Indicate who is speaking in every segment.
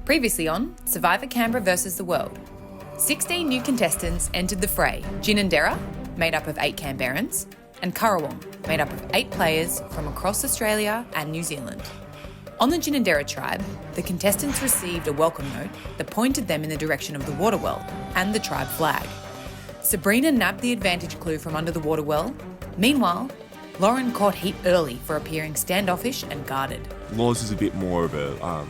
Speaker 1: Previously on Survivor Canberra versus the World. 16 new contestants entered the fray. Ginninderra, made up of 8 Canberrans, and Currawong, made up of 8 players from across Australia and New Zealand. On the Ginninderra tribe, the contestants received a welcome note that pointed them in the direction of the water well and the tribe flag. Sabrina nabbed the advantage clue from under the water well. Meanwhile, Lauren caught heat early for appearing standoffish and guarded.
Speaker 2: Laws is a bit more of a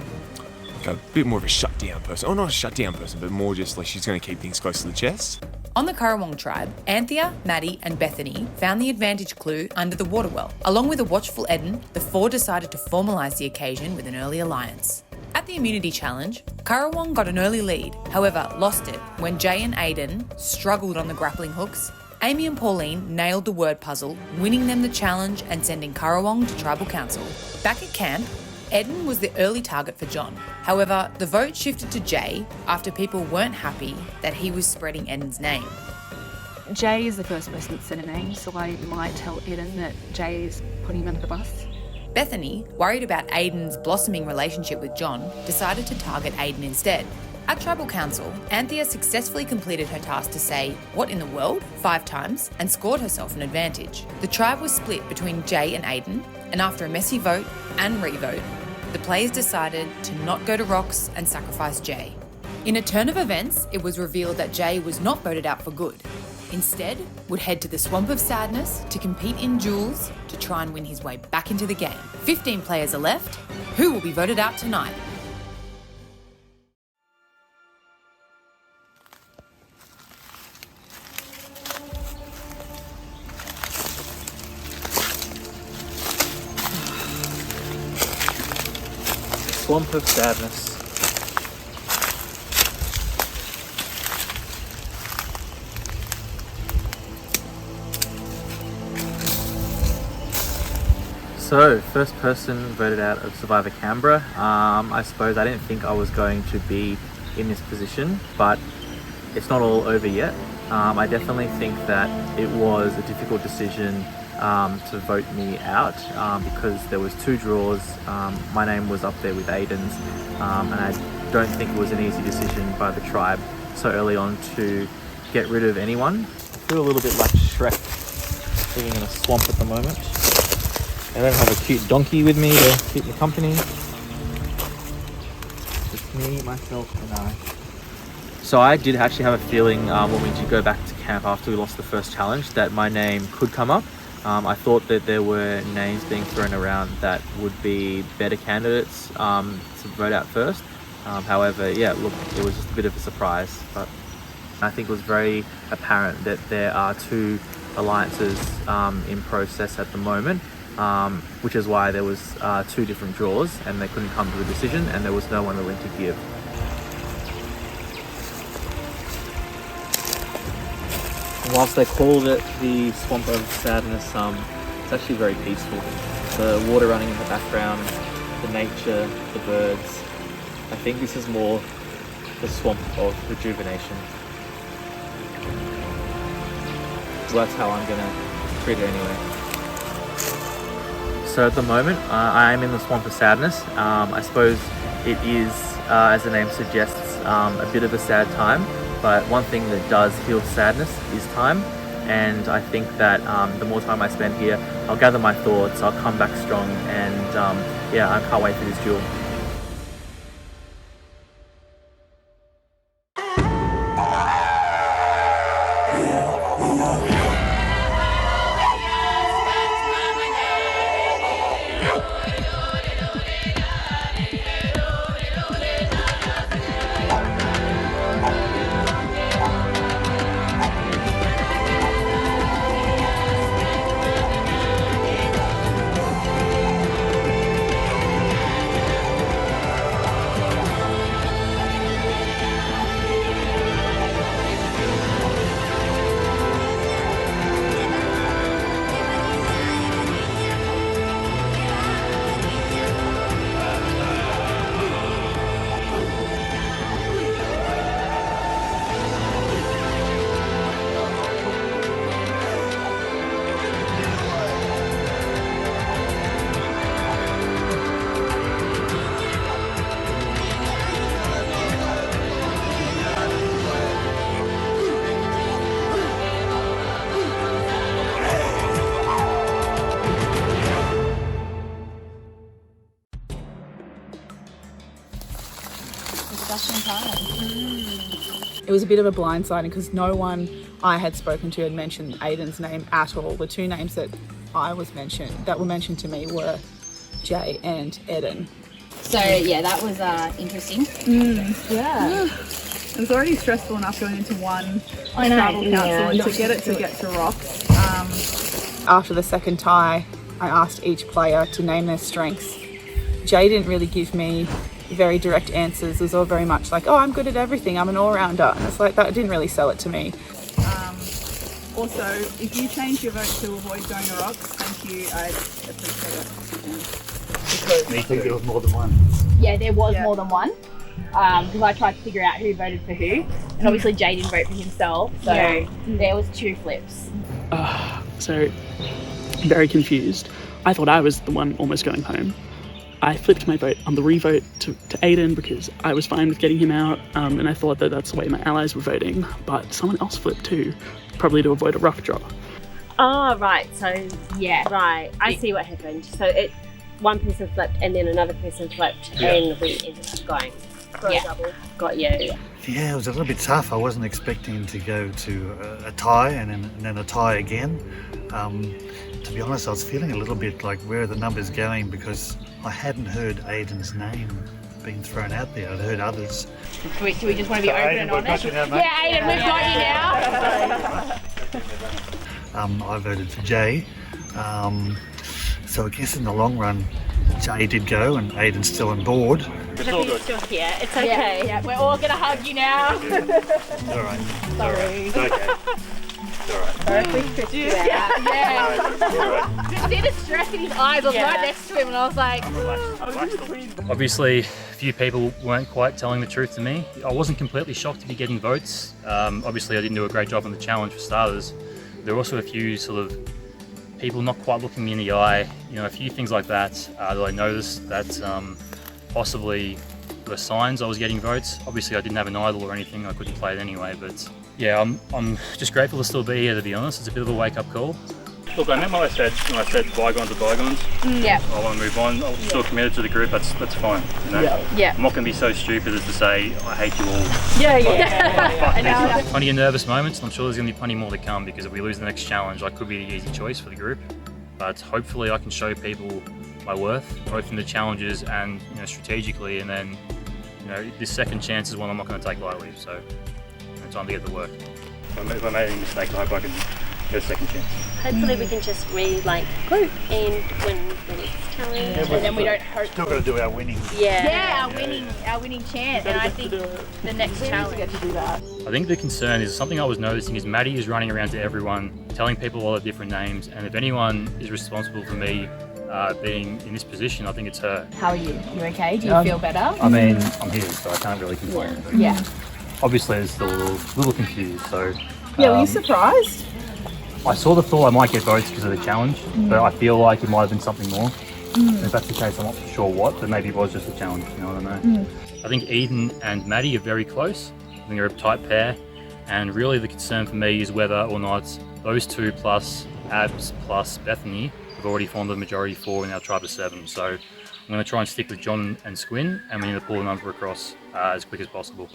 Speaker 2: shutdown person. Oh, not a shutdown person, but more just like she's going to keep things close to the chest.
Speaker 1: On the Currawong tribe, Anthea, Maddie and Bethany found the advantage clue under the water well. Along with a watchful Eden, the 4 decided to formalise the occasion with an early alliance. At the immunity challenge, Currawong got an early lead, however lost it when Jay and Aiden struggled on the grappling hooks. Amy and Pauline nailed the word puzzle, winning them the challenge and sending Currawong to Tribal Council. Back at camp, Eden was the early target for John. However, the vote shifted to Jay after people weren't happy that he was spreading Eden's name.
Speaker 3: Jay is the first person that said a name, so I might tell Eden that Jay is putting him under the bus.
Speaker 1: Bethany, worried about Aiden's blossoming relationship with John, decided to target Aiden instead. At Tribal Council, Anthea successfully completed her task to say, "What in the world?" 5 times and scored herself an advantage. The tribe was split between Jay and Aiden, and after a messy vote and re-vote, the players decided to not go to rocks and sacrifice Jay. In a turn of events, it was revealed that Jay was not voted out for good. Instead, would head to the Swamp of Sadness to compete in duels to try and win his way back into the game. 15 players are left. Who will be voted out tonight?
Speaker 4: Swamp of Sadness. So, first person voted out of Survivor Canberra. I suppose I didn't think I was going to be in this position, but it's not all over yet. I definitely think that it was a difficult decision to vote me out because there was 2 draws. My name was up there with Aiden's, and I don't think it was an easy decision by the tribe so early on to get rid of anyone. I feel a little bit like Shrek living in a swamp at the moment. I don't have a cute donkey with me to keep me company. Just me, myself, and I. So I did actually have a feeling when we did go back to camp after we lost the first challenge that my name could come up. I thought that there were names being thrown around that would be better candidates to vote out first. However, yeah, look, it was just a bit of a surprise. But I think it was very apparent that there are 2 alliances in process at the moment, which is why there was 2 different draws and they couldn't come to a decision and there was no one willing to give. Whilst they called it the Swamp of Sadness, it's actually very peaceful. The water running in the background, the nature, the birds. I think this is more the swamp of rejuvenation. So that's how I'm gonna treat it anyway. So at the moment, I am in the Swamp of Sadness. I suppose it is, as the name suggests, a bit of a sad time. But one thing that does heal sadness is time, and I think that the more time I spend here, I'll gather my thoughts, I'll come back strong, and I can't wait for this duel.
Speaker 5: just in time.
Speaker 3: It was a bit of a blindsiding because no one I had spoken to had mentioned Aiden's name at all. The two names that were mentioned to me were Jay and Eden.
Speaker 5: So yeah, that was interesting.
Speaker 3: Yeah. It was already stressful enough going into one tribal council and to get to Rocks. After the second tie, I asked each player to name their strengths. Jay didn't really give me very direct answers. It was all very much like, oh, I'm good at everything, I'm an all-rounder. And it's like, that didn't really sell it to me. Also, if you change your vote to avoid going to Rocks, thank you, I appreciate it.
Speaker 6: Me too. There was more than one.
Speaker 5: Yeah, there was more than one. Because I tried to figure out who voted for who, and obviously Jay didn't vote for himself, so there was 2 flips.
Speaker 7: So, very confused. I thought I was the one almost going home. I flipped my vote on the revote to Aiden because I was fine with getting him out, and I thought that that's the way my allies were voting, but someone else flipped too, probably to avoid a rough draw.
Speaker 8: Oh, right. So,
Speaker 5: Yeah.
Speaker 8: right. I see what happened. So, one person flipped and then another person flipped and we ended up going for a double. Got you.
Speaker 6: Yeah, it was a little bit tough. I wasn't expecting to go to a tie and then a tie again. To be honest, I was feeling a little bit like where are the numbers going because I hadn't heard Aiden's name being thrown out there. I'd heard others.
Speaker 5: Do we just want to be open and honest? Yeah, Aiden, we've got you now.
Speaker 6: I voted for Jay. So I guess in the long run, Jay did go and Aiden's still on board.
Speaker 8: It's all good. Still here. It's okay.
Speaker 5: Yeah, we're all going to hug you now.
Speaker 6: All right.
Speaker 5: Sorry.
Speaker 6: It's okay. It's all right.
Speaker 5: Yeah. You see the stress in his eyes. I was right next to him and I was like,
Speaker 9: Obviously, a few people weren't quite telling the truth to me. I wasn't completely shocked to be getting votes. Obviously, I didn't do a great job on the challenge for starters. There were also a few sort of people not quite looking me in the eye, a few things like that that I noticed that possibly were signs I was getting votes. Obviously I didn't have an idol or anything, I couldn't play it anyway, but yeah, I'm just grateful to still be here, to be honest. It's a bit of a wake-up call. Look, I meant what I said when I said bygones are bygones.
Speaker 5: yeah.
Speaker 9: I want to move on. I'm still committed to the group, that's fine.
Speaker 5: Yeah.
Speaker 9: I'm not going to be so stupid as to say I hate you all.
Speaker 5: Yeah.
Speaker 9: Plenty of nervous moments, and I'm sure there's going to be plenty more to come, because if we lose the next challenge, I could be the easy choice for the group. But hopefully I can show people my worth, both in the challenges and strategically, and then this second chance is one I'm not going to take lightly, so time to get to work. If I made any mistakes, I hope I can get a second chance.
Speaker 8: Hopefully we can just group and win the next challenge.
Speaker 5: And then we don't hope.
Speaker 6: Still got to do our winning.
Speaker 5: Yeah, our winning chance, and I think the next challenge.
Speaker 3: Get to do that.
Speaker 9: I think the concern is something I was noticing is Maddie is running around to everyone, telling people all the different names, and if anyone is responsible for me being in this position, I think it's her.
Speaker 5: How are you? You okay? Do you feel better?
Speaker 9: I mean, I'm here, so I can't really complain. But
Speaker 5: Yeah.
Speaker 9: obviously, I'm still a little confused. So
Speaker 3: Yeah, were you surprised?
Speaker 9: I sort of thought I might get votes because of the challenge, but I feel like it might have been something more. And if that's the case, I'm not sure what, but maybe it was just a challenge. I don't know. I think Eden and Maddie are very close. I think they're a tight pair, and really the concern for me is whether or not those two plus Abs plus Bethany have already formed the majority 4 in our tribe of 7. So I'm going to try and stick with John and Squin, and we need to pull the number across as quick as possible.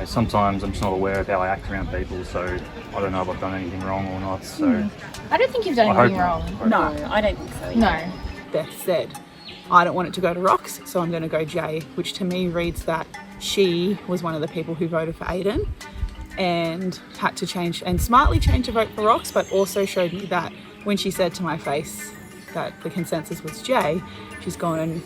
Speaker 9: Sometimes I'm just not aware of how I act around people, so I don't know if I've done anything wrong or not. So
Speaker 5: I don't think you've done
Speaker 9: I
Speaker 5: anything
Speaker 9: hope
Speaker 5: wrong.
Speaker 9: not.
Speaker 3: No.
Speaker 5: I don't think so. No.
Speaker 3: Beth said, I don't want it to go to Rocks, so I'm going to go Jay, which to me reads that she was one of the people who voted for Aiden and had to change and smartly change her vote for Rocks, but also showed me that when she said to my face that the consensus was Jay, she's gone and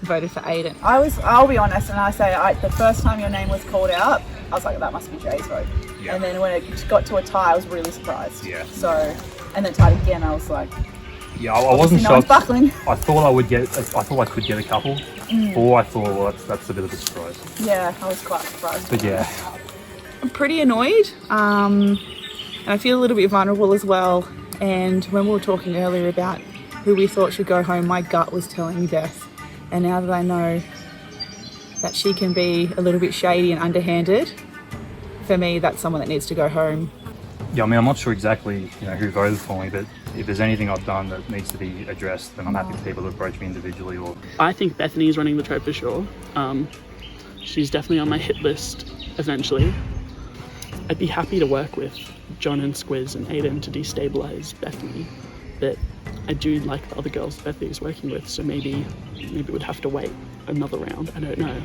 Speaker 3: voted for Aiden. I'll be honest, and I say the first time your name was called out, I was like, that must be Jay's vote.
Speaker 2: Yeah.
Speaker 3: And then when it got to a tie, I was really surprised.
Speaker 2: Yeah.
Speaker 3: So, and then tied again, I was like,
Speaker 9: yeah, I wasn't
Speaker 3: no one's
Speaker 9: shocked.
Speaker 3: buckling.
Speaker 9: I thought I could get a couple. 4, I thought, well, that's a bit of a surprise.
Speaker 3: Yeah, I was quite surprised.
Speaker 9: But yeah,
Speaker 3: I'm pretty annoyed, and I feel a little bit vulnerable as well. And when we were talking earlier about who we thought should go home, my gut was telling me Beth. And now that I know that she can be a little bit shady and underhanded, for me, that's someone that needs to go home.
Speaker 9: yeah. I mean, I'm not sure exactly, who voted for me, but if there's anything I've done that needs to be addressed, then I'm happy for people to approach me individually. Or
Speaker 7: I think Bethany is running the trip for sure. She's definitely on my hit list eventually. I'd be happy to work with John and Squiz and Aiden to destabilize Bethany, but I do like the other girls Bethany is working with, so maybe we'd have to wait another round. I don't know.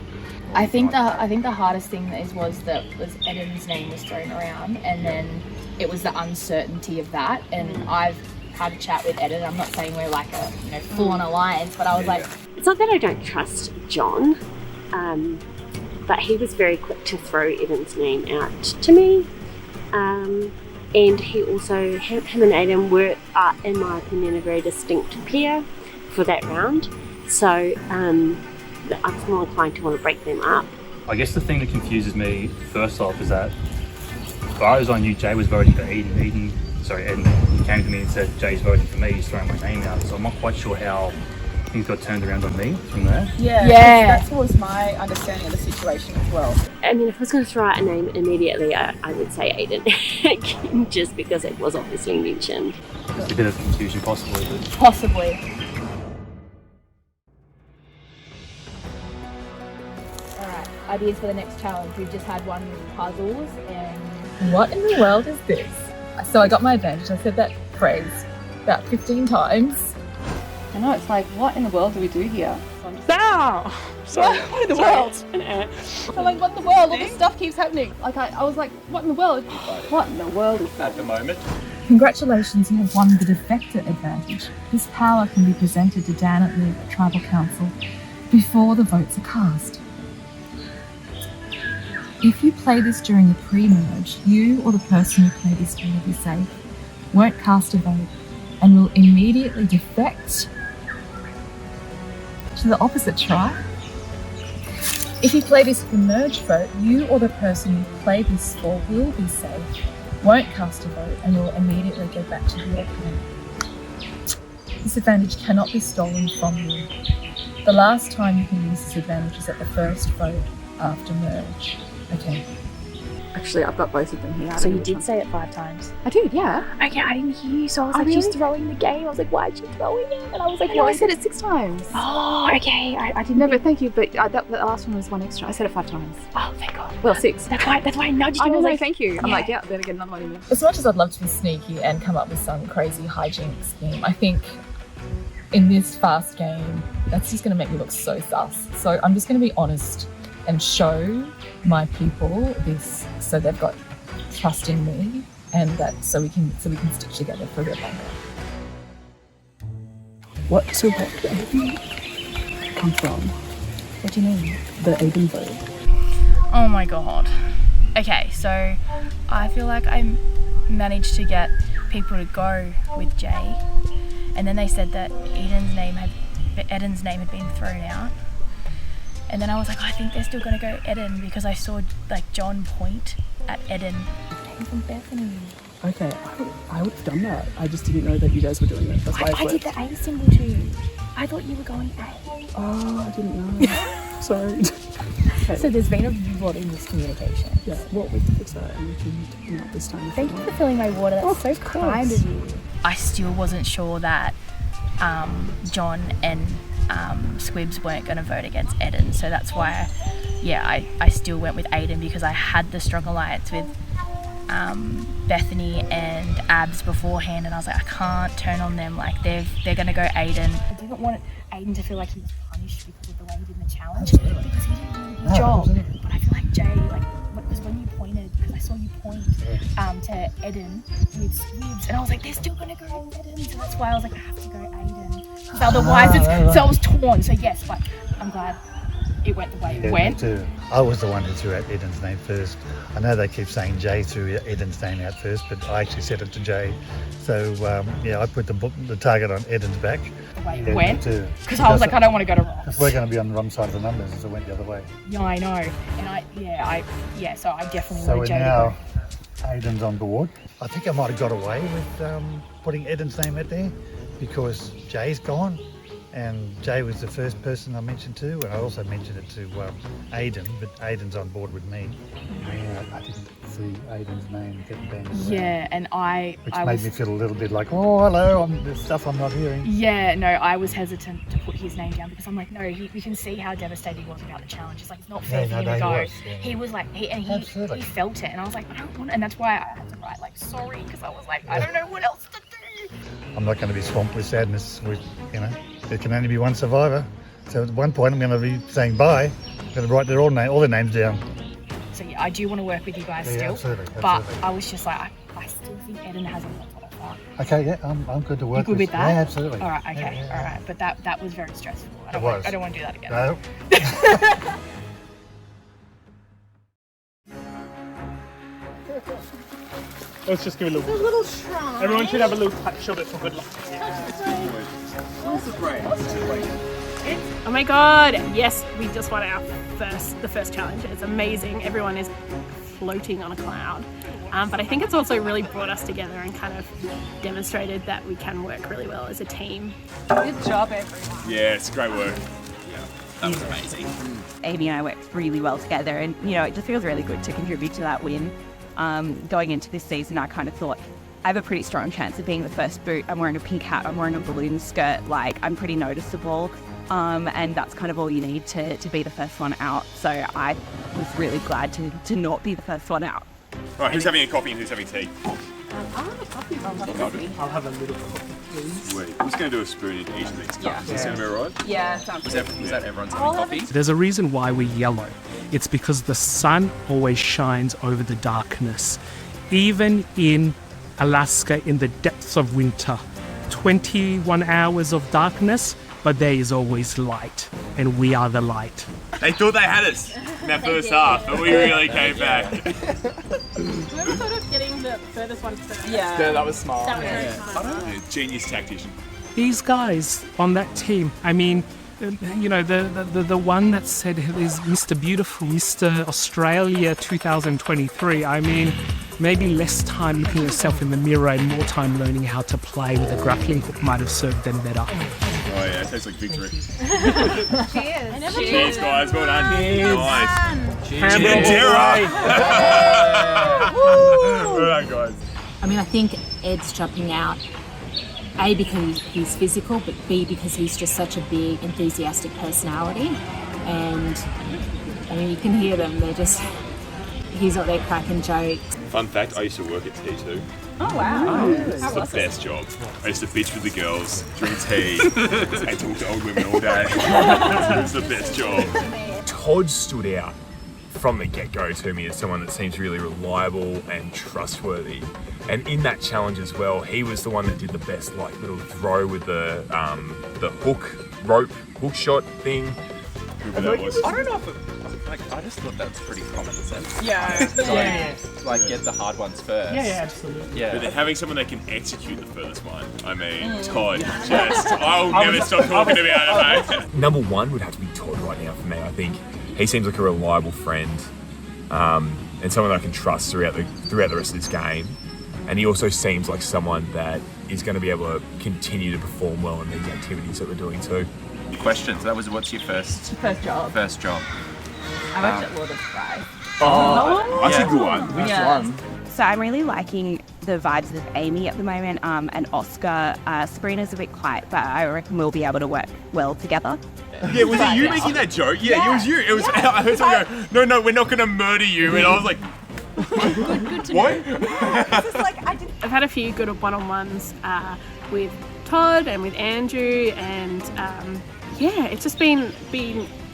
Speaker 5: I think the hardest thing was Eden's name was thrown around, and then it was the uncertainty of that. And I've had a chat with Eden. I'm not saying we're like a full-on alliance, but I was like,
Speaker 8: it's not that I don't trust John, but he was very quick to throw Eden's name out to me. And he also, him and Aiden are, in my opinion, a very distinct pair for that round. So I was more inclined to want to break them up.
Speaker 9: I guess the thing that confuses me first off is that as far as I knew, Jay was voting for Eden. Eden came to me and said, Jay's voting for me, he's throwing my name out. So I'm not quite sure how things got turned around on me from there.
Speaker 3: Yeah. That was my understanding of the situation as well.
Speaker 8: I mean, if I was going to throw out a name immediately, I would say Aiden, just because it was obviously mentioned.
Speaker 9: There's a bit of confusion possibly. But...
Speaker 5: possibly. Alright, ideas for the next challenge. We've just had one with puzzles and...
Speaker 3: What in the world is this? So I got my advantage. I said that phrase about 15 times. I know, it's like, what in the world do we do here? So I'm just
Speaker 7: Sorry. What in the world? An ant.
Speaker 3: I'm like, what in the world? All this stuff keeps happening. Like, I was like, what in the world? What in the world is that?
Speaker 9: At the moment.
Speaker 10: Congratulations, you have won the defector advantage. This power can be presented to Dan at Liv at Tribal Council before the votes are cast. If you play this during the pre-merge, you or the person who played this game will be safe, won't cast a vote, and will immediately defect to the opposite tribe. If you play this for merge vote, you or the person you played this for will be safe, won't cast a vote, and will immediately go back to your opponent. This advantage cannot be stolen from you. The last time you can use this advantage is at the first vote after merge. Okay.
Speaker 3: Actually, I've got both of them here.
Speaker 5: So you did say it 5 times?
Speaker 3: I did, yeah.
Speaker 5: Okay, I didn't hear you, so I was like,
Speaker 3: really?
Speaker 5: she's throwing the game. I was like, why is she throwing it? And I was like,
Speaker 3: No, I said it 6 times.
Speaker 5: Oh, okay. I didn't.
Speaker 3: No, but thank you. But the last one was 1 extra. I said it 5 times.
Speaker 5: Oh, thank God.
Speaker 3: Well, 6.
Speaker 5: That's why I nudged you.
Speaker 3: I
Speaker 5: I was
Speaker 3: know,
Speaker 5: like,
Speaker 3: thank you. I'm
Speaker 5: yeah.
Speaker 3: like, yeah, better get another one in there.
Speaker 10: As much as I'd love to be sneaky and come up with some crazy hijinks scheme, I think in this fast game, that's just going to make me look so sus. So I'm just going to be honest and show my people this, so they've got trust in me, and that so we can stick together for a bit longer.
Speaker 7: What did Aiden come from?
Speaker 10: What do you mean?
Speaker 7: The Aiden vote.
Speaker 11: Oh my god. Okay, so I feel like I managed to get people to go with Jay, and then they said that Eden's name had been thrown out. And then I was like, I think they're still going to go Eden, because I saw like John point at Eden.
Speaker 5: From Bethany.
Speaker 7: Okay, I would have done that. I just didn't know that you guys were doing it. That's why
Speaker 5: I did the A symbol too. I thought you were going A.
Speaker 7: Oh, I didn't know. Sorry. Okay.
Speaker 5: So there's been a lot of miscommunication.
Speaker 7: Yeah, well, we can fix that and we can do that this time.
Speaker 5: Thank you for filling my water. That's so kind of you.
Speaker 11: I still wasn't sure that John and Squibs weren't going to vote against Eden, so that's why I still went with Aiden, because I had the strong alliance with Bethany and Abs beforehand, and I was like, I can't turn on them, like they're going to go Aiden.
Speaker 5: I didn't want Aiden to feel like he was punished because of the way he did the challenge, because he didn't do a good job. But I feel like Jay, because when you pointed, because I saw you point to Eden with Squibs, and I was like, they're still going to go Eden, so that's why I was like, I have to go Aiden. So otherwise, so I was torn. So yes, but I'm glad it went the way it went.
Speaker 6: Me too. I was the one who threw out Eden's name first. I know they keep saying Jay threw Eden's name out first, but I actually said it to Jay. So I put the target on Eden's back.
Speaker 5: The way it went.
Speaker 6: Because
Speaker 5: I was like, I don't want to go to Ross.
Speaker 6: We're going to be on the wrong side of the numbers as it went the other way.
Speaker 5: Yeah, I know. And so I definitely
Speaker 6: So
Speaker 5: wanted Jay
Speaker 6: now
Speaker 5: to go.
Speaker 6: Aiden's on board. I think I might have got away with putting Eden's name out there because Jay's gone. And Jay was the first person I mentioned to, and I also mentioned it to Aiden, but Aiden's on board with me.
Speaker 9: Yeah, I didn't see Aiden's name getting bandied around.
Speaker 5: Yeah, and
Speaker 6: Which made me feel a little bit like, oh, hello, there's stuff I'm not hearing.
Speaker 5: Yeah, no, I was hesitant to put his name down because I'm like, no, we can see how devastated he was about the challenge. It's like, it's not fair for him to go. He was like, he felt it, and I was like, I don't want, and that's why I had to write like sorry, because I was like, I don't know what else to do.
Speaker 6: I'm not going to be swamped with sadness. There can only be one survivor. So at one point I'm going to be saying bye. I'm going to write all their names down.
Speaker 5: So yeah, I do want to work with you guys still.
Speaker 6: Absolutely.
Speaker 5: But I was just like, I still think Eden has a lot of fun.
Speaker 6: Okay, yeah, I'm good to work
Speaker 5: You good with that?
Speaker 6: Yeah, absolutely.
Speaker 5: All right, okay, all right. But that was very stressful. I don't want to do that again.
Speaker 6: No.
Speaker 7: Let's just give it a little shrine. Everyone should have a little touch of it for good luck.
Speaker 12: Oh my god, yes, we just won the first challenge. It's amazing. Everyone is floating on a cloud. But I think it's also really brought us together and kind of demonstrated that we can work really well as a team.
Speaker 10: Good job, everyone.
Speaker 2: Yeah, it's great work.
Speaker 13: That was amazing.
Speaker 14: Amy and I worked really well together, and it just feels really good to contribute to that win. Going into this season, I kind of thought I have a pretty strong chance of being the first boot. I'm wearing a pink hat, I'm wearing a balloon skirt, I'm pretty noticeable, and that's kind of all you need to be the first one out. So I was really glad to not be the first one out.
Speaker 2: All right, who's having a coffee and who's having tea?
Speaker 10: I'll have a coffee.
Speaker 7: I'll have a little coffee, please.
Speaker 2: Sweet. I'm just going to do a spoon in each of these cups. Is this going to be alright?
Speaker 10: Yeah, sounds good.
Speaker 13: Was that everyone's having coffee?
Speaker 15: There's a reason why we're yellow. It's because the sun always shines over the darkness. Even in Alaska, in the depths of winter, 21 hours of darkness, but there is always light, and we are the light.
Speaker 2: They thought they had us in that first half, but we really came back.
Speaker 12: Whoever thought of getting the furthest one first?
Speaker 10: Yeah.
Speaker 7: That was smart.
Speaker 12: That was very smart.
Speaker 2: Yeah, genius tactician.
Speaker 15: These guys on that team, I mean, the one that said is Mr. Beautiful, Mr. Australia 2023. I mean, maybe less time looking at yourself in the mirror and more time learning how to play with a grappling hook might have served them better.
Speaker 2: Oh yeah, it tastes like victory.
Speaker 10: Cheers.
Speaker 2: Cheers, guys. Well done.
Speaker 7: Cheers.
Speaker 2: Nice.
Speaker 7: Cheers.
Speaker 2: Well done, guys.
Speaker 16: I mean, I think Ed's jumping out, A, because he's physical, but B, because he's just such a big, enthusiastic personality. And, I mean, you can hear them. He's up there cracking jokes.
Speaker 2: Fun fact, I used to work at T2.
Speaker 10: Oh, wow.
Speaker 2: It's the best job. I used to bitch with the girls, drink tea, and talk to old women all day. It was the best job. Todd stood out from the get-go to me as someone that seems really reliable and trustworthy. And in that challenge as well, he was the one that did the best little throw with the hook shot thing. Whoever that was.
Speaker 13: I don't know if I just thought that was pretty common sense.
Speaker 10: Yeah.
Speaker 13: Get the hard ones first.
Speaker 7: Yeah, absolutely.
Speaker 13: Yeah.
Speaker 2: But then having someone that can execute the furthest one, I mean, Todd, I'll never stop talking about it, mate. Number one would have to be Todd right now for me. I think he seems like a reliable friend, and someone that I can trust throughout the rest of this game. And he also seems like someone that is going to be able to continue to perform well in these activities that we're doing too.
Speaker 13: Questions. That was what's your first
Speaker 10: job.
Speaker 13: First job.
Speaker 10: I worked at Lord of Fry.
Speaker 2: That's a good one.
Speaker 10: Which one?
Speaker 14: So I'm really liking the vibes of Amy at the moment, and Oscar. Sabrina's a bit quiet, but I reckon we'll be able to work well together.
Speaker 2: Yeah, was it you making that joke? Yeah, it was you. It was. I heard someone go, no, we're not going to murder you, and I was like,
Speaker 10: good to
Speaker 2: what?
Speaker 12: I've had a few good one-on-ones with Todd and with Andrew, and it's just been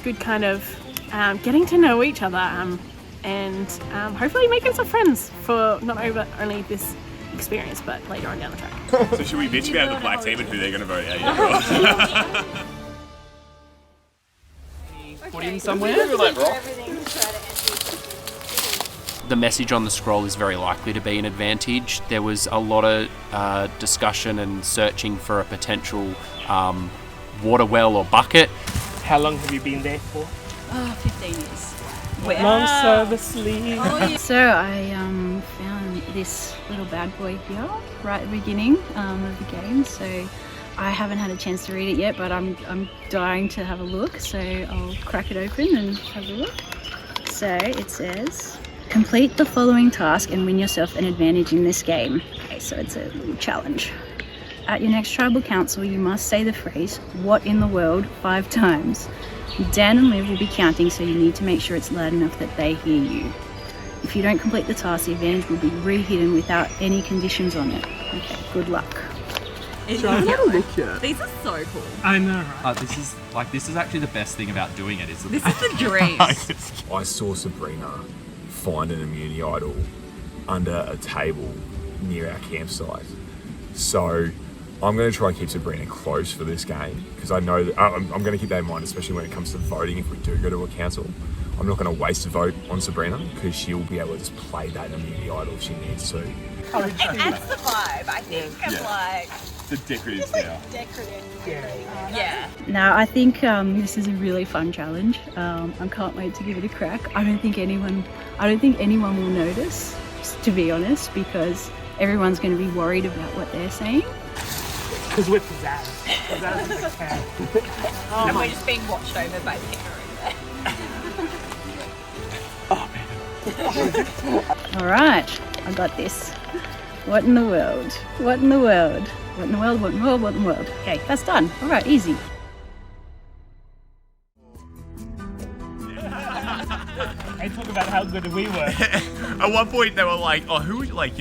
Speaker 12: good kind of getting to know each other and hopefully making some friends for not only this experience but later on down the track.
Speaker 2: So should we bitch about the black team and who they're going to vote out?
Speaker 7: Put in somewhere.
Speaker 17: The message on the scroll is very likely to be an advantage. There was a lot of discussion and searching for a potential water well or bucket.
Speaker 7: How long have you been there for?
Speaker 16: 15 years.
Speaker 7: Long service leave.
Speaker 16: So I found this little bad boy here right at the beginning of the game. So
Speaker 18: I haven't had a chance to read it yet, but I'm dying to have a look, so I'll crack it open and have a look. So it says, complete the following task and win yourself an advantage in this game. Okay, so it's a little challenge. At your next tribal council, you must say the phrase, "What in the world?" 5 times. Dan and Liv will be counting, so you need to make sure it's loud enough that they hear you. If you don't complete the task, the advantage will be re-hidden without any conditions on it. Okay, good luck.
Speaker 10: These are so cool.
Speaker 15: I know, right?
Speaker 13: This is actually the best thing about doing it.
Speaker 10: This is the dream.
Speaker 2: I saw Sabrina find an immunity idol under a table near our campsite. So I'm going to try and keep Sabrina close for this game because I know that I'm going to keep that in mind, especially when it comes to voting. If we do go to a council, I'm not going to waste a vote on Sabrina because she'll be able to just play that immunity idol if she needs to.
Speaker 10: It adds the vibe, I think, of like
Speaker 2: The decorative now.
Speaker 10: decorative. Yeah.
Speaker 18: Now, I think this is a really fun challenge. I can't wait to give it a crack. I don't think anyone will notice, to be honest, because everyone's going to be worried about what they're saying.
Speaker 15: Because we're pizzazz. Pizzazz is like
Speaker 10: And we're just being watched over by the
Speaker 18: All right, I got this. What in the world? What in the world? What in the world? What in the world? What in the world? Okay, that's done. All right, easy.
Speaker 15: They talk about how good we were.
Speaker 2: At one point, they were like, "Oh, who would what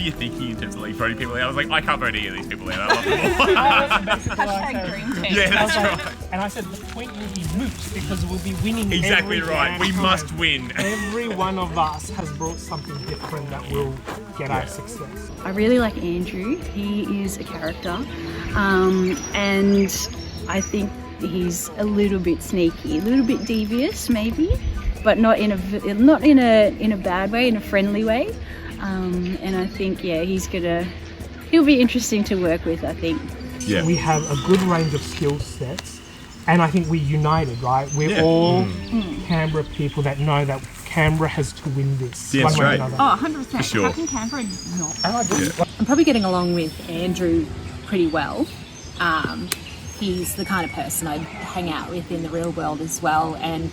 Speaker 2: are you thinking in terms of like voting people out?" I was like, "I can't vote any of these people out. I love them all."
Speaker 10: Hashtag green team.
Speaker 2: Yeah, that's
Speaker 15: like,
Speaker 2: right.
Speaker 15: And I said the point will be moot because we'll be winning.
Speaker 2: Exactly
Speaker 15: every
Speaker 2: right. We
Speaker 15: time.
Speaker 2: must win.
Speaker 15: Every one of us has brought something different that will get our success.
Speaker 18: I really like Andrew. He is a character, and I think he's a little bit sneaky, a little bit devious, maybe, but not in a bad way, in a friendly way. And I think he'll be interesting to work with, I think.
Speaker 15: Yeah. We have a good range of skill sets, and I think we're united, right? We're all Canberra people that know that Canberra has to win this.
Speaker 2: Yeah,
Speaker 15: one way or
Speaker 2: right.
Speaker 15: another.
Speaker 16: Oh, 100%.
Speaker 2: For sure.
Speaker 16: How can Canberra not? I'm probably getting along with Andrew pretty well. He's the kind of person I'd hang out with in the real world as well, and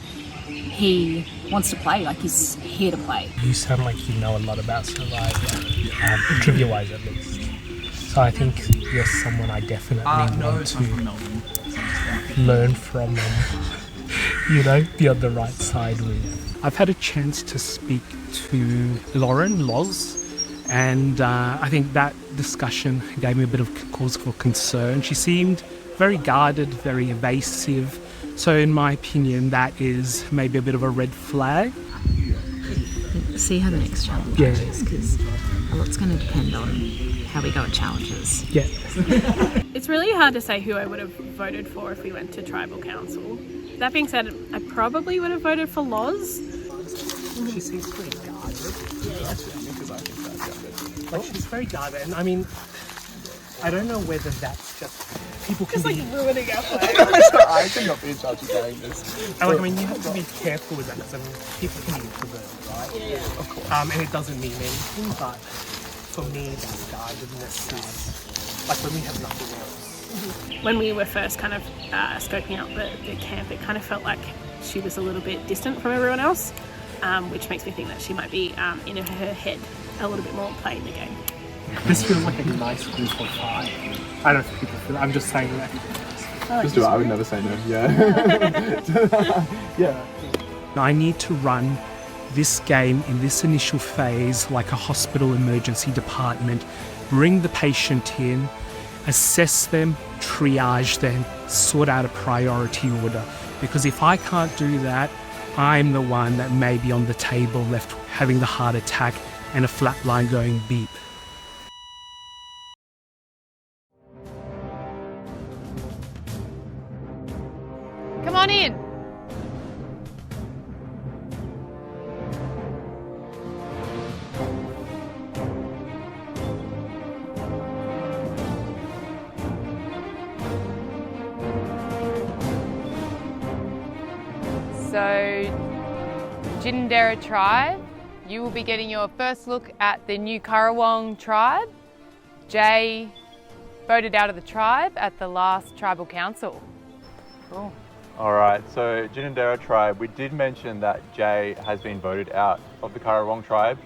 Speaker 16: he wants to play, like he's here to play.
Speaker 15: You sound like you know a lot about Survivor, trivia-wise at least. So I think you're someone I definitely want to learn from and, be on the right side with. I've had a chance to speak to Lauren Loz, and I think that discussion gave me a bit of cause for concern. She seemed very guarded, very evasive. So in my opinion, that is maybe a bit of a red flag.
Speaker 16: See how the next challenge goes, because a lot's going to depend on how we go at challenges.
Speaker 15: Yeah.
Speaker 12: It's really hard to say who I would have voted for if we went to Tribal Council. That being said, I probably would have voted for Loz.
Speaker 15: She seems pretty guarded. Like, she's very guarded, and I mean, I don't know whether that's just people can
Speaker 12: Just
Speaker 15: be...
Speaker 12: ruining our play.
Speaker 13: I cannot be in charge of doing this.
Speaker 15: I mean, you have to be careful with that because people can be introverted, right?
Speaker 12: Yeah.
Speaker 15: Of course. And it doesn't mean anything, but for me, that guardedness is like when we have nothing else.
Speaker 12: When we were first kind of scoping out the camp, it kind of felt like she was a little bit distant from everyone else, which makes me think that she might be in her head a little bit more playing the game.
Speaker 15: This feels like a nice group of 5. I don't know if people feel. I'm just saying that.
Speaker 13: Just do it. I would never say no. Yeah. Yeah.
Speaker 15: I need to run this game in this initial phase like a hospital emergency department, bring the patient in, assess them, triage them, sort out a priority order. Because if I can't do that, I'm the one that may be on the table left having the heart attack and a flat line going beep.
Speaker 1: Come on in. So, Jindera tribe, you will be getting your first look at the new Currawong tribe. Jay, voted out of the tribe at the last tribal council.
Speaker 19: Cool. All right, so Ginninderra tribe, we did mention that Jay has been voted out of the Currawong tribe,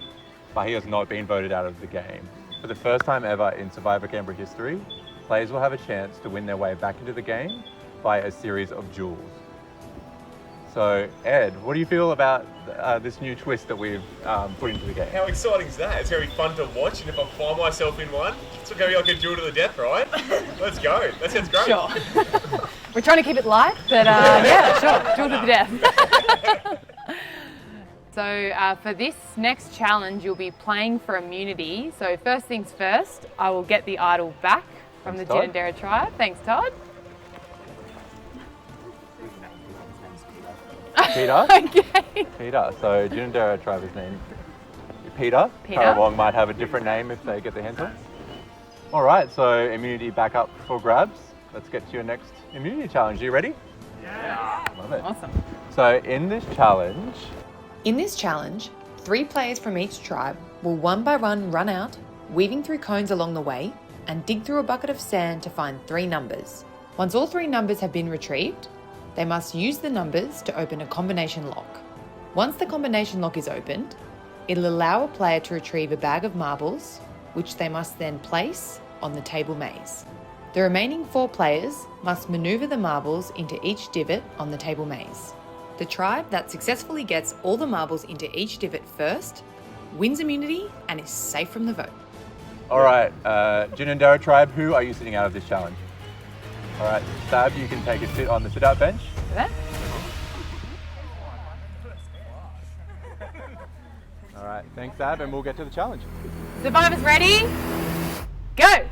Speaker 19: but he has not been voted out of the game. For the first time ever in Survivor Canberra history, players will have a chance to win their way back into the game by a series of duels. So, Ed, what do you feel about this new twist that we've put into the game?
Speaker 2: How exciting is that? It's going to be fun to watch, and if I find myself in one, it's going to be like a duel to the death, right? Let's go. That sounds great.
Speaker 1: Sure. We're trying to keep it light, but yeah, sure, duel to the death. So for this next challenge, you'll be playing for immunity. So first things first, I will get the idol back from the Ginninderra tribe. Thanks, Todd.
Speaker 19: Peter?
Speaker 1: Okay.
Speaker 19: Peter. So Ginninderra tribe is named Peter.
Speaker 1: Peter.
Speaker 19: Currawong might have a different name if they get their hands on it. All right, so immunity back up for grabs. Let's get to your next immunity challenge. Are you ready?
Speaker 1: Yeah.
Speaker 19: Love it.
Speaker 1: Awesome.
Speaker 19: So in this challenge,
Speaker 1: 3 players from each tribe will one by one run out, weaving through cones along the way, and dig through a bucket of sand to find 3 numbers. Once all 3 numbers have been retrieved, they must use the numbers to open a combination lock. Once the combination lock is opened, it'll allow a player to retrieve a bag of marbles, which they must then place on the table maze. The remaining 4 players must maneuver the marbles into each divot on the table maze. The tribe that successfully gets all the marbles into each divot first wins immunity and is safe from the vote.
Speaker 19: all right, Ginninderra tribe, who are you sitting out of this challenge? All right, Sab, you can take a sit on the sit-out bench. All right, thanks, Sab, and we'll get to the challenge.
Speaker 1: Survivors ready? Go!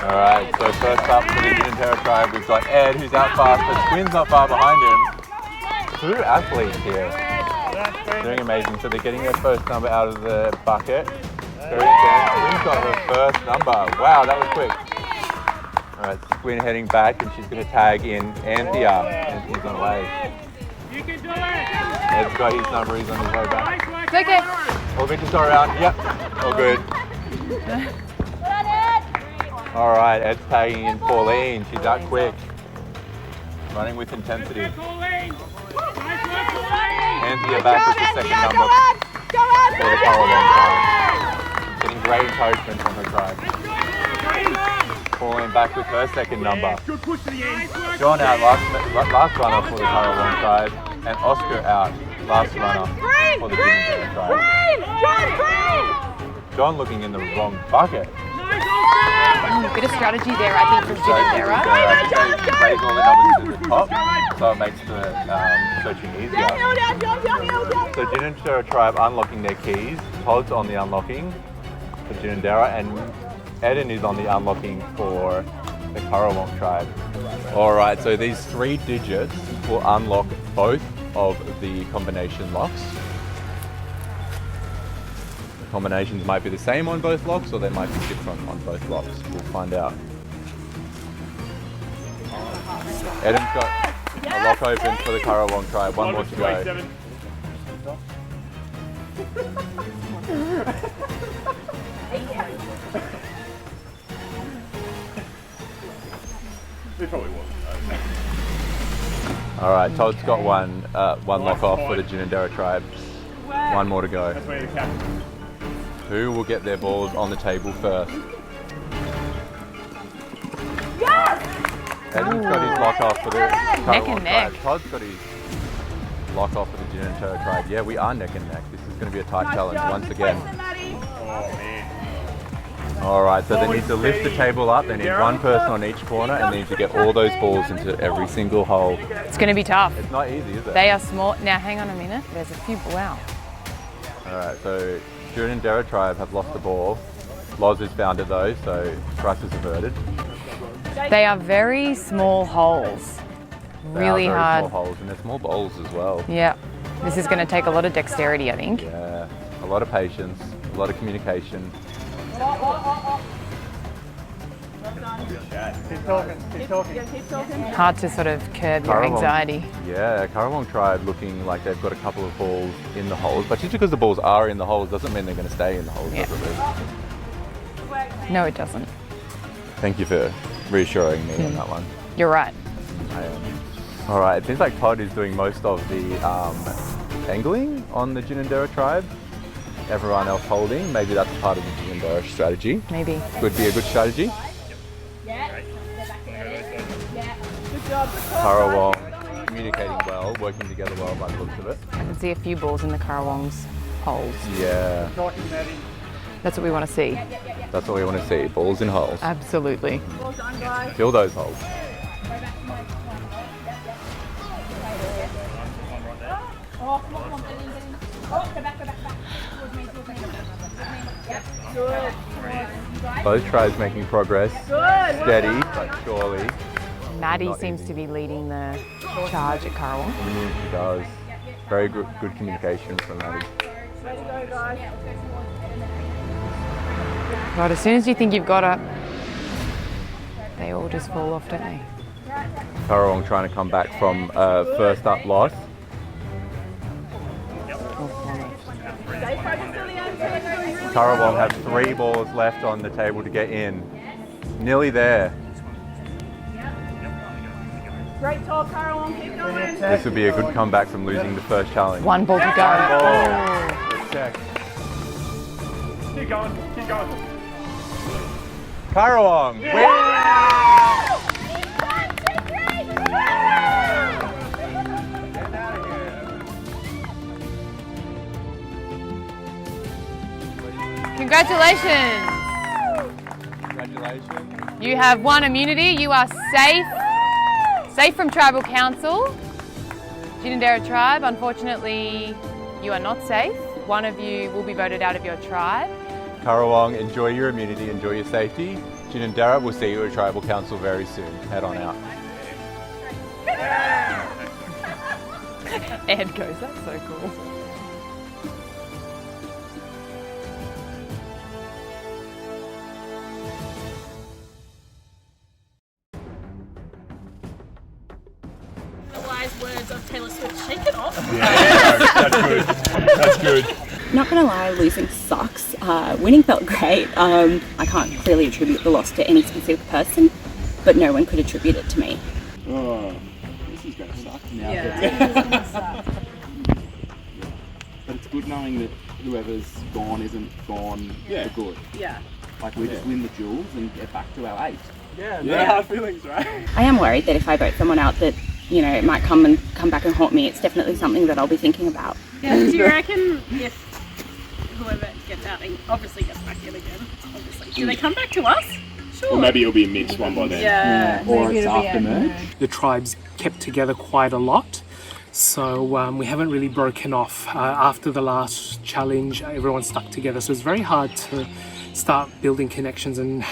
Speaker 19: All right, so first up for the Ginninderra tribe, we've got Ed, who's out fast, but Squin's not far behind him. 2 athletes here, doing amazing. So they're getting their first number out of the bucket. Very intense. Squin's got her first number. Wow, that was quick. All right, Squin heading back, and she's going to tag in Anthea. Anthea's on the way.
Speaker 12: You can do it!
Speaker 19: Ed's got his number, he's on his way back.
Speaker 1: It's okay.
Speaker 19: All good to start around. Yep, all good. All right, Ed's tagging in Pauline. She's out quick. Running with intensity. Anthea back with the second number for the Currawong tribe. Getting great encouragement from her tribe. Pauline back with her second number. John out last runner for the Currawong tribe, and Oscar out last runner for the Ginninderra tribe. John looking in the wrong bucket.
Speaker 1: Bit of strategy there, I think, from Ginninderra.
Speaker 19: They raise all the numbers to the top, so it makes the searching easier. So Ginninderra tribe unlocking their keys. Todd's on the unlocking for Ginninderra, and Eden is on the unlocking for the Currawong tribe. All right, so these 3 digits will unlock both of the combination locks. Combinations might be the same on both locks, or they might be different on both locks. We'll find out. Eden's got a lock open for the Currawong tribe. 1 more to go. All right, Todd's got one lock off for the Ginninderra tribe. 1 more to go. Who will get their balls on the table first? Eden's got his lock off for the Currawong tribe. Todd's got his lock off for the Ginninderra tribe. Yeah, we are neck and neck. This is going to be a tight challenge once again. All right, so they need to lift the table up. They need 1 person on each corner, and they need to get all those balls into every single hole.
Speaker 1: It's going to be tough.
Speaker 19: It's not easy, is it?
Speaker 1: They are small. Now, hang on a minute. There's a few. Wow.
Speaker 19: All right, so Ginninderra tribe have lost the ball. Loz has found it though, so crisis averted.
Speaker 1: They are very small holes. Really
Speaker 19: they are very
Speaker 1: hard.
Speaker 19: small holes, and they're small bowls as well.
Speaker 1: Yeah. This is going to take a lot of dexterity, I think.
Speaker 19: Yeah, a lot of patience, a lot of communication.
Speaker 12: Keep talking.
Speaker 1: Hard to sort of curb your anxiety.
Speaker 19: Yeah, Currawong tribe looking like they've got a couple of balls in the holes, but just because the balls are in the holes doesn't mean they're going to stay in the holes, does it?
Speaker 1: No, it doesn't.
Speaker 19: Thank you for reassuring me on that one.
Speaker 1: You're right.
Speaker 19: I am. All right, it seems like Todd is doing most of the angling on the Ginninderra tribe. Everyone else holding. Maybe that's part of the Ginninderra strategy.
Speaker 1: Maybe.
Speaker 19: Would be a good strategy. Currawong communicating well, working together well by the looks of it.
Speaker 1: I can see a few balls in the Currawong's holes.
Speaker 19: Yeah.
Speaker 1: That's what we want to see.
Speaker 19: That's what we want to see. Balls in holes.
Speaker 1: Absolutely.
Speaker 19: Fill those holes. Both tribes making progress. Steady, but surely.
Speaker 1: Maddie seems to be leading the charge at Currawong.
Speaker 19: She does. Very good communication from Maddie.
Speaker 1: Right, as soon as you think you've got it, they all just fall off, don't they?
Speaker 19: Currawong trying to come back from first up loss. Currawong have 3 balls left on the table to get in. Nearly there.
Speaker 12: Great talk, Currawong. Keep going.
Speaker 19: This would be a good comeback from losing the first challenge.
Speaker 1: 1 ball to go.
Speaker 19: 1 ball. Let's check.
Speaker 2: Keep going, keep going.
Speaker 19: Currawong.
Speaker 1: Congratulations!
Speaker 19: Congratulations.
Speaker 1: You have won immunity. You are safe from Tribal Council. Ginninderra tribe, unfortunately, you are not safe. One of you will be voted out of your tribe.
Speaker 19: Currawong, enjoy your immunity, enjoy your safety. Ginninderra, we'll see you at Tribal Council very soon. Head on out.
Speaker 1: Ed goes, that's so cool.
Speaker 12: The wise words of Taylor Swift, shake it off.
Speaker 2: That's good. That's good.
Speaker 14: Not gonna lie, losing sucks. Winning felt great. I can't clearly attribute the loss to any specific person, but no one could attribute it to me.
Speaker 20: Oh, this is gonna suck now. But it's good knowing that whoever's gone isn't gone for good.
Speaker 12: Yeah.
Speaker 20: Like we just win the jewels and get back to our 8.
Speaker 12: Yeah.
Speaker 20: Hard feelings, right?
Speaker 14: I am worried that if I vote someone out that, you know, it might come back and haunt me. It's definitely something that I'll be thinking about.
Speaker 12: Yeah. Do you reckon if whoever gets out and obviously gets back in again, obviously, do they come back to us? Sure.
Speaker 2: Or maybe it'll be a mixed one by then.
Speaker 12: Yeah.
Speaker 20: Or it's after merge.
Speaker 15: The tribes kept together quite a lot, so we haven't really broken off. After the last challenge, everyone stuck together, so it's very hard to start building connections and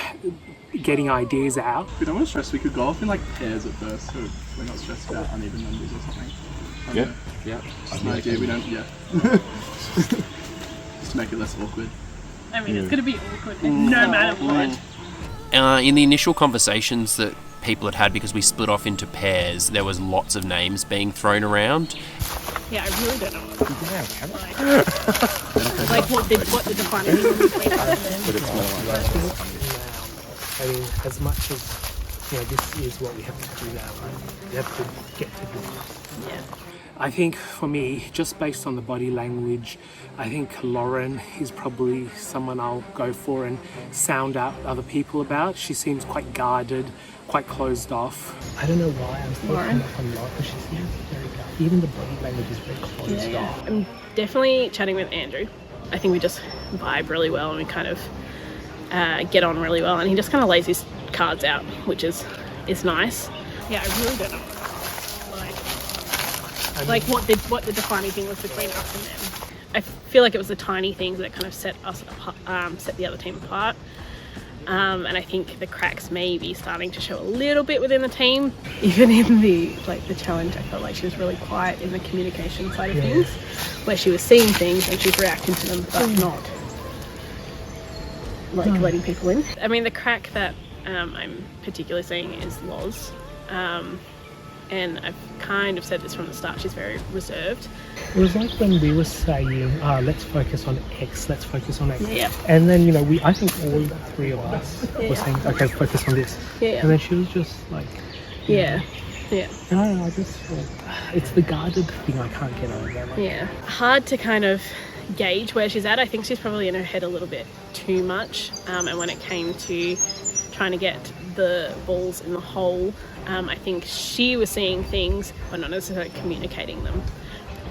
Speaker 15: getting ideas out.
Speaker 13: We don't want to stress, we could go off in like pairs at first, so we're not stressed about uneven numbers or something.
Speaker 20: Yeah.
Speaker 13: Just an idea, we don't, just to make it less awkward.
Speaker 12: I mean, it's going to be awkward no matter what.
Speaker 17: In the initial conversations that people had, because we split off into pairs, there was lots of names being thrown around.
Speaker 12: Yeah, I really don't know. Like what the defining between us.
Speaker 15: I mean, as much as, you know, this is what we have to do now, right? We have to get to do it.
Speaker 12: Yeah.
Speaker 15: I think for me, just based on the body language, I think Lauren is probably someone I'll go for and sound out other people about. She seems quite guarded, quite closed off. I don't know why I'm thinking
Speaker 12: Lauren?
Speaker 15: of a lot, but she seems very guarded. Even the body language is very closed off.
Speaker 12: I'm definitely chatting with Andrew. I think we just vibe really well and we kind of get on really well, and he just kind of lays his cards out, which is nice. Yeah, I really don't know. Like what the defining thing was between us and them. I feel like it was the tiny things that kind of set us apart, set the other team apart. And I think the cracks may be starting to show a little bit within the team. Even in the challenge, I felt like she was really quiet in the communication side of things, where she was seeing things and she was reacting to them, but not letting people in. I mean, the crack that I'm particularly seeing is Loz. and I've kind of said this from the start, she's very reserved.
Speaker 15: It was like when we were saying, let's focus on X, let's focus on X.
Speaker 12: Yeah.
Speaker 15: And then, I think all three of us
Speaker 12: Yeah.
Speaker 15: were saying, okay, focus on this.
Speaker 12: Yeah.
Speaker 15: And then she was just like...
Speaker 12: Yeah. Yeah.
Speaker 15: And I just feel, it's the guarded thing I can't get over. Like,
Speaker 12: Yeah. Hard to kind of gauge where she's at. I think she's probably in her head a little bit too much. And when it came to trying to get the balls in the hole, I think she was seeing things but not necessarily communicating them.